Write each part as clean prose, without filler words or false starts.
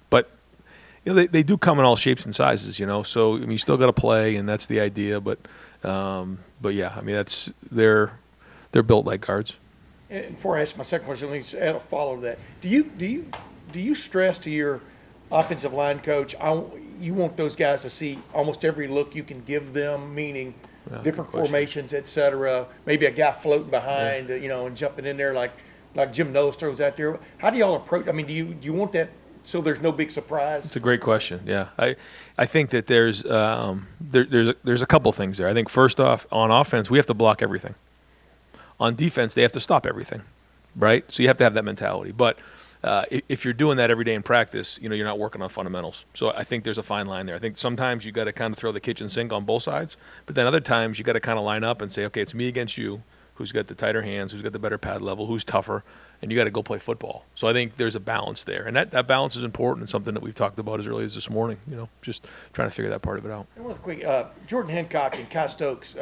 But they do come in all shapes and sizes. So I mean, you still got to play, and that's the idea. But yeah, I mean, they're built like guards. And before I ask my second question, let me just add a follow to that. Do you stress to your offensive line coach, you want those guys to see almost every look you can give them, meaning Yeah, different good question. formations, et cetera, maybe a guy floating behind, Yeah. and jumping in there like Jim Knowles throws out there. How do y'all approach? I mean, do you want that so there's no big surprise? It's a great question. Yeah, I think that there's a couple things there. I think first off, on offense, we have to block everything. On defense, they have to stop everything, right? So you have to have that mentality. But if you're doing that every day in practice, you're not working on fundamentals. So I think there's a fine line there. I think sometimes you got to kind of throw the kitchen sink on both sides, but then other times you got to kind of line up and say, okay, it's me against you. Who's got the tighter hands? Who's got the better pad level? Who's tougher? And you got to go play football. So I think there's a balance there, and that balance is important and something that we've talked about as early as this morning. Just trying to figure that part of it out. And real quick, Jordan Hancock and Kai Stokes,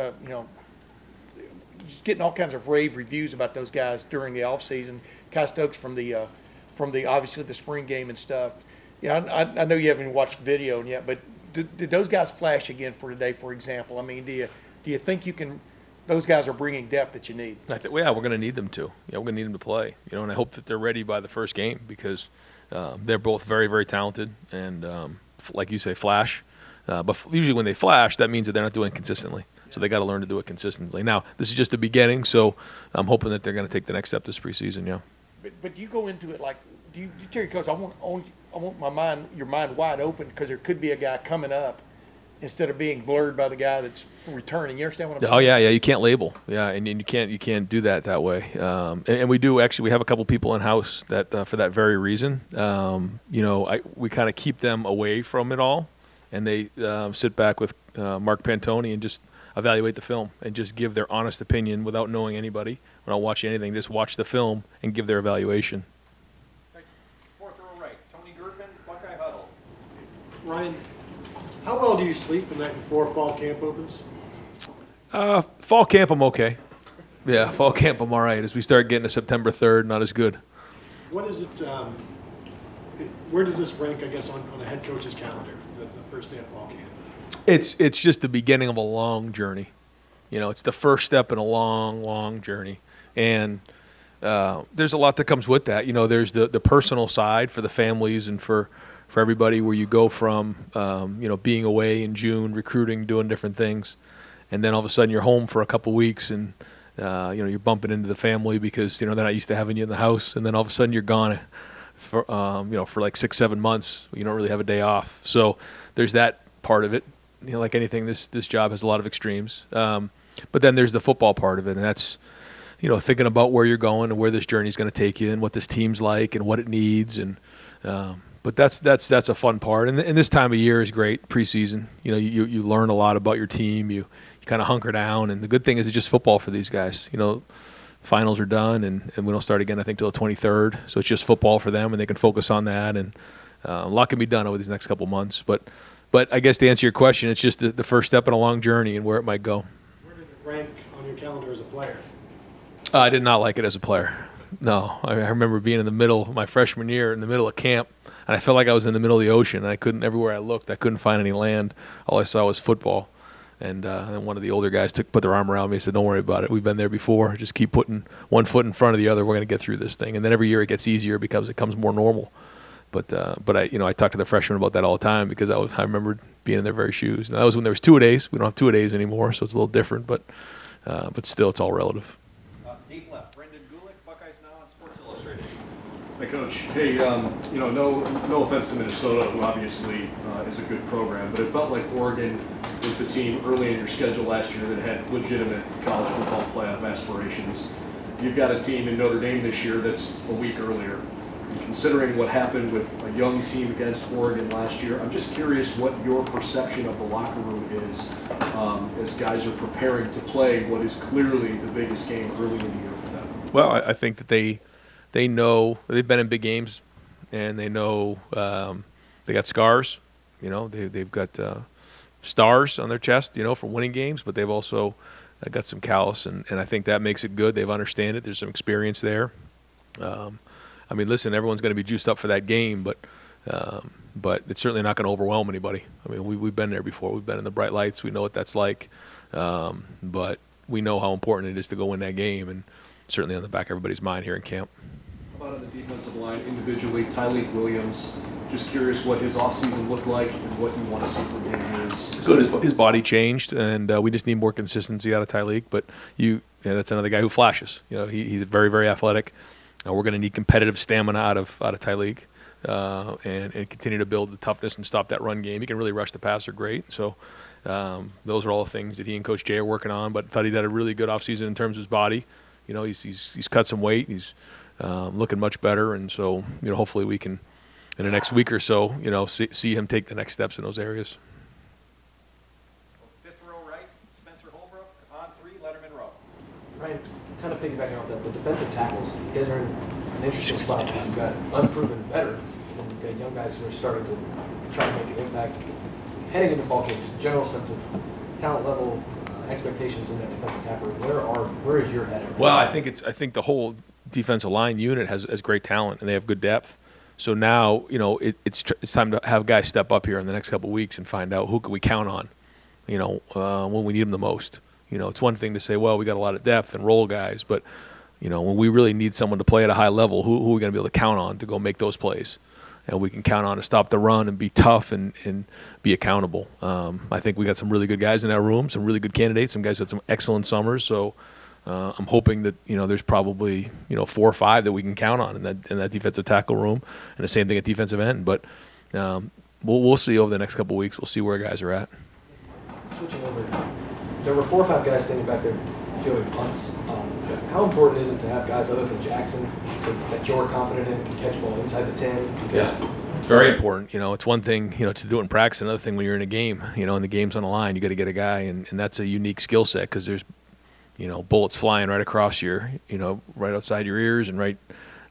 just getting all kinds of rave reviews about those guys during the offseason. Kai Stokes from the obviously the spring game and stuff. I know you haven't even watched video yet, but did those guys flash again for today, for example? I mean, do you think you can? Those guys are bringing depth that you need. I think, well, yeah, we're going to need them to. Yeah, we're going to need them to play. And I hope that they're ready by the first game because they're both very, very talented and, like you say, flash. But usually when they flash, that means that they're not doing it consistently. So they got to learn to do it consistently. Now, this is just the beginning, so I'm hoping that they're going to take the next step this preseason. Yeah. But you go into it like, do you tell your coach, I want your mind wide open because there could be a guy coming up instead of being blurred by the guy that's returning. You understand what I'm saying? Oh yeah, you can't label. Yeah, and you can't do that way. And we do actually. We have a couple people in house that for that very reason. We kind of keep them away from it all, and they sit back with Mark Pantoni and just evaluate the film and just give their honest opinion without knowing anybody, without watching anything. Just watch the film and give their evaluation. Fourth row right, Tony Gertman, Buckeye Huddle. Ryan, how well do you sleep the night before fall camp opens? Fall camp, I'm okay. Yeah, fall camp, I'm all right. As we start getting to September 3rd, not as good. What is it, where does this rank, I guess, on a head coach's calendar, the first day of fall camp? It's just the beginning of a long journey. It's the first step in a long, long journey. And there's a lot that comes with that. There's the personal side for the families and for everybody where you go from, being away in June, recruiting, doing different things. And then all of a sudden you're home for a couple weeks and, you're bumping into the family because, they're not used to having you in the house. And then all of a sudden you're gone for like 6-7 months. You don't really have a day off. So there's that part of it. Like anything, this job has a lot of extremes. But then there's the football part of it. And that's, thinking about where you're going and where this journey is going to take you and what this team's like and what it needs. And, but that's a fun part. And this time of year is great, preseason. You learn a lot about your team. You kind of hunker down. And the good thing is it's just football for these guys. Finals are done, and we don't start again, I think, till the 23rd. So it's just football for them, and they can focus on that. And a lot can be done over these next couple months. But I guess to answer your question, it's just the first step in a long journey and where it might go. Where did it rank on your calendar as a player? I did not like it as a player. No, I remember being in the middle of my freshman year, in the middle of camp, and I felt like I was in the middle of the ocean. And everywhere I looked, I couldn't find any land. All I saw was football. And then one of the older guys put their arm around me and said, "Don't worry about it. We've been there before. Just keep putting one foot in front of the other. We're going to get through this thing." And then every year it gets easier because it becomes more normal. But I talk to the freshmen about that all the time because I remember being in their very shoes. And that was when there was two-a-days. We don't have two-a-days anymore, so it's a little different. But still, it's all relative. Deep left, Brendan Gulick, Buckeyes Now on Sports Illustrated. Hey, Coach. Hey, no offense to Minnesota, who obviously is a good program, but it felt like Oregon was the team early in your schedule last year that had legitimate college football playoff aspirations. You've got a team in Notre Dame this year that's a week earlier. Considering what happened with a young team against Oregon last year, I'm just curious what your perception of the locker room is as guys are preparing to play what is clearly the biggest game early in the year for them. Well, I think that they know they've been in big games, and they know they got scars. They've got stars on their chest, from winning games, but they've also got some callous, and I think that makes it good. They've understand it. There's some experience there. Listen, everyone's going to be juiced up for that game, but But it's certainly not going to overwhelm anybody. I mean, we've been there before. We've been in the bright lights. We know what that's like. But we know how important it is to go win that game, and certainly on the back of everybody's mind here in camp. How about on the defensive line individually, Tyleek Williams? Just curious what his offseason looked like and what you want to see from him here. Good. His body changed, and we just need more consistency out of Tyleek. But that's another guy who flashes. He's very, very athletic. We're going to need competitive stamina out of Tyleek, and continue to build the toughness and stop that run game. He can really rush the passer great. So those are all the things that he and Coach Jay are working on. But thought he did a really good offseason in terms of his body. He's cut some weight. He's looking much better, and so hopefully we can, in the next week or so, see him take the next steps in those areas. Fifth row right, Spencer Holbrook. On 3, Letterman Rowe. Ryan, kind of piggybacking off that, the defensive tackles, you guys are in an interesting spot because you've got unproven veterans and you've got young guys who are starting to try to make an impact. Heading into fall camp, just a general sense of talent level, expectations in that defensive tackle. Where is your head at? Well, I think the whole defensive line unit has great talent and they have good depth. So now, it's time to have guys step up here in the next couple of weeks and find out who can we count on, when we need them the most. It's one thing to say, well, we got a lot of depth and role guys, but, when we really need someone to play at a high level, who are we going to be able to count on to go make those plays? And we can count on to stop the run and be tough and be accountable. I think we got some really good guys in that room, some really good candidates. Some guys had some excellent summers. So I'm hoping that there's probably 4 or 5 that we can count on in that defensive tackle room, and the same thing at defensive end. But we'll see over the next couple of weeks. We'll see where guys are at. Switching over, there were 4 or 5 guys standing back there fielding punts. How important is it to have guys other than Jackson that you're confident in can catch ball inside the 10? Because It's very important. It's one thing, to do it in practice. Another thing when you're in a game, and the game's on the line, you got to get a guy, and that's a unique skill set because there's, bullets flying right across your, right outside your ears and right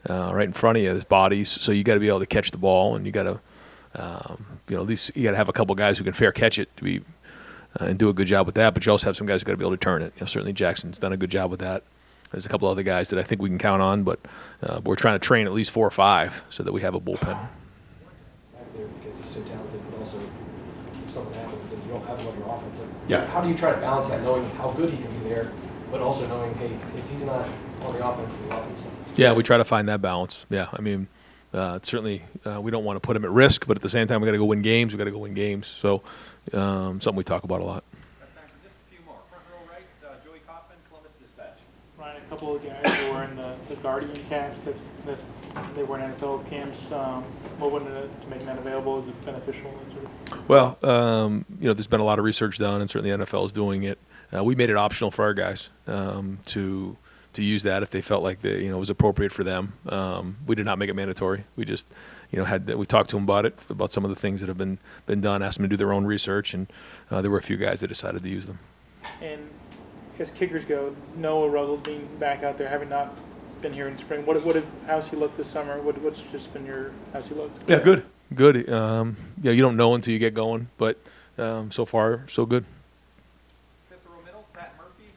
in front of you. There's bodies, so you got to be able to catch the ball, and you got to, at least you got to have a couple guys who can fair catch it to be and do a good job with that. But you also have some guys who got to be able to turn it. Certainly Jackson's done a good job with that. There's a couple other guys that I think we can count on, but we're trying to train at least 4 or 5 so that we have a bullpen. back there because he's so talented, but also if something happens, then you don't have him on your offense. Yeah. How do you try to balance that, knowing how good he can be there, but also knowing, hey, if he's not on the offense, then the offense. Yeah, we try to find that balance. Yeah, I mean, certainly we don't want to put him at risk, but at the same time, we got to go win games. We got to go win games. So something we talk about a lot. Got time for just a few more. Front row right, Joey Kaufman, Columbus Dispatch. Ryan, a couple of guys who were in the Guardian camps that they were in NFL camps. What went into to making that available? Is it beneficial? Well, there's been a lot of research done, and certainly the NFL is doing it. We made it optional for our guys to use that if they felt like it was appropriate for them. We did not make it mandatory. We just we talked to them about some of the things that have been done, asked them to do their own research, and there were a few guys that decided to use them. And as kickers go, Noah Ruggles being back out there, having not been here in spring, how's he looked this summer? What's just been how's he looked? Yeah, good. You don't know until you get going, but so far so good. Fifth row middle, Pat Murphy,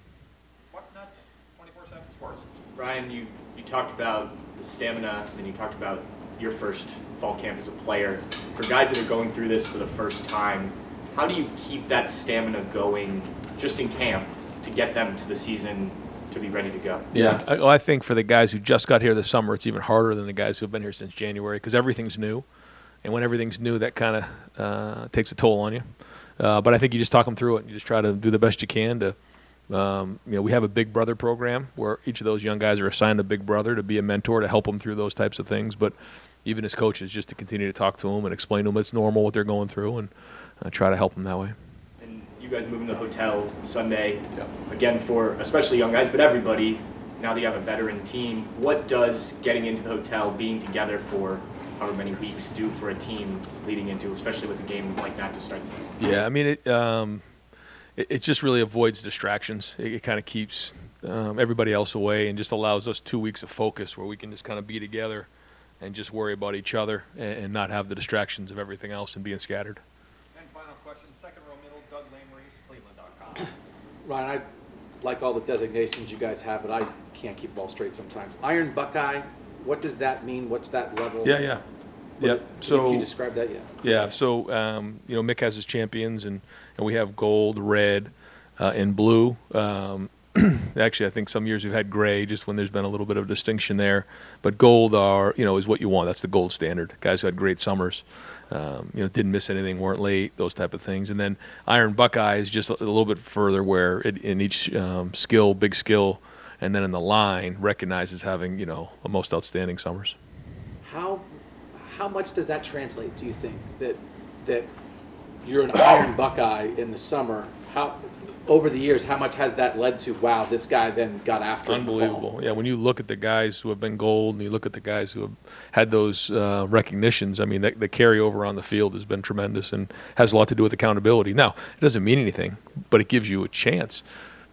Bucknuts, 24/7 Sports. Ryan, you talked about the stamina and you talked about your first fall camp as a player. For guys that are going through this for the first time, how do you keep that stamina going just in camp to get them to the season to be ready to go? Yeah, I think for the guys who just got here this summer, it's even harder than the guys who have been here since January because everything's new. And when everything's new, that kind of takes a toll on you. But I think you just talk them through it. You just try to do the best you can to, we have a Big Brother program where each of those young guys are assigned a Big Brother to be a mentor to help them through those types of things. But even as coaches, just to continue to talk to them and explain to them it's normal what they're going through and try to help them that way. And you guys moving to the hotel Sunday, again for especially young guys, but everybody, now that you have a veteran team, what does getting into the hotel, being together for however many weeks do for a team leading into, especially with a game like that to start the season? Yeah, I mean, it just really avoids distractions. It kind of keeps everybody else away and just allows us 2 weeks of focus where we can just kind of be together and just worry about each other and not have the distractions of everything else and being scattered. And final question, second row middle, Doug Lamreese, Cleveland.com. Ryan, I like all the designations you guys have, but I can't keep it all straight sometimes. Iron Buckeye, what does that mean? What's that level? Yeah. Yep. If So you describe that, yeah. yeah. So Mick has his champions, and we have gold, red, and blue. Actually, I think some years we've had gray, just when there's been a little bit of distinction there. But gold is what you want. That's the gold standard. Guys who had great summers, didn't miss anything, weren't late, those type of things. And then Iron Buckeye is just a little bit further, where in each skill, big skill, and then in the line recognizes having a most outstanding summers. How much does that translate? Do you think that you're an Iron Buckeye in the summer? How over the years, how much has that led to? Wow, this guy then got after it in the fall? Unbelievable. Yeah, when you look at the guys who have been gold, and you look at the guys who have had those recognitions, I mean, the carryover on the field has been tremendous and has a lot to do with accountability. Now, it doesn't mean anything, but it gives you a chance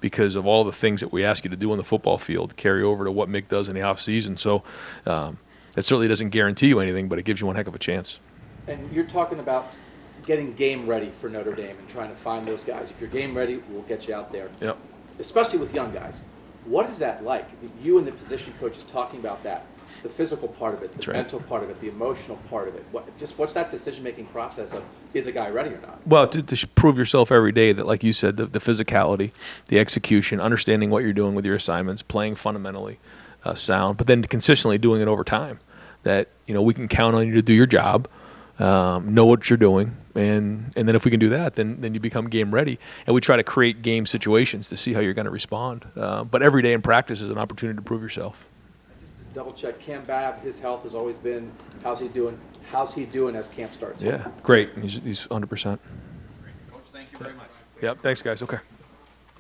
because of all the things that we ask you to do on the football field, carry over to what Mick does in the off season. So it certainly doesn't guarantee you anything, but it gives you one heck of a chance. And you're talking about getting game ready for Notre Dame and trying to find those guys. If you're game ready, we'll get you out there. Yep. Especially with young guys. What is that like? You and the position coach is talking about that. The physical part of it, the mental part of it, the emotional part of it. What's that decision-making process of, is a guy ready or not? Well, to prove yourself every day that, like you said, the physicality, the execution, understanding what you're doing with your assignments, playing fundamentally sound, but then consistently doing it over time. That, we can count on you to do your job, know what you're doing, and then if we can do that, then you become game ready. And we try to create game situations to see how you're going to respond. But every day in practice is an opportunity to prove yourself. Just to double check, Cam Babb, his health has always been, how's he doing? How's he doing as camp starts? Yeah, great. He's 100%. Coach, thank you very much. Yep, thanks, guys. Okay.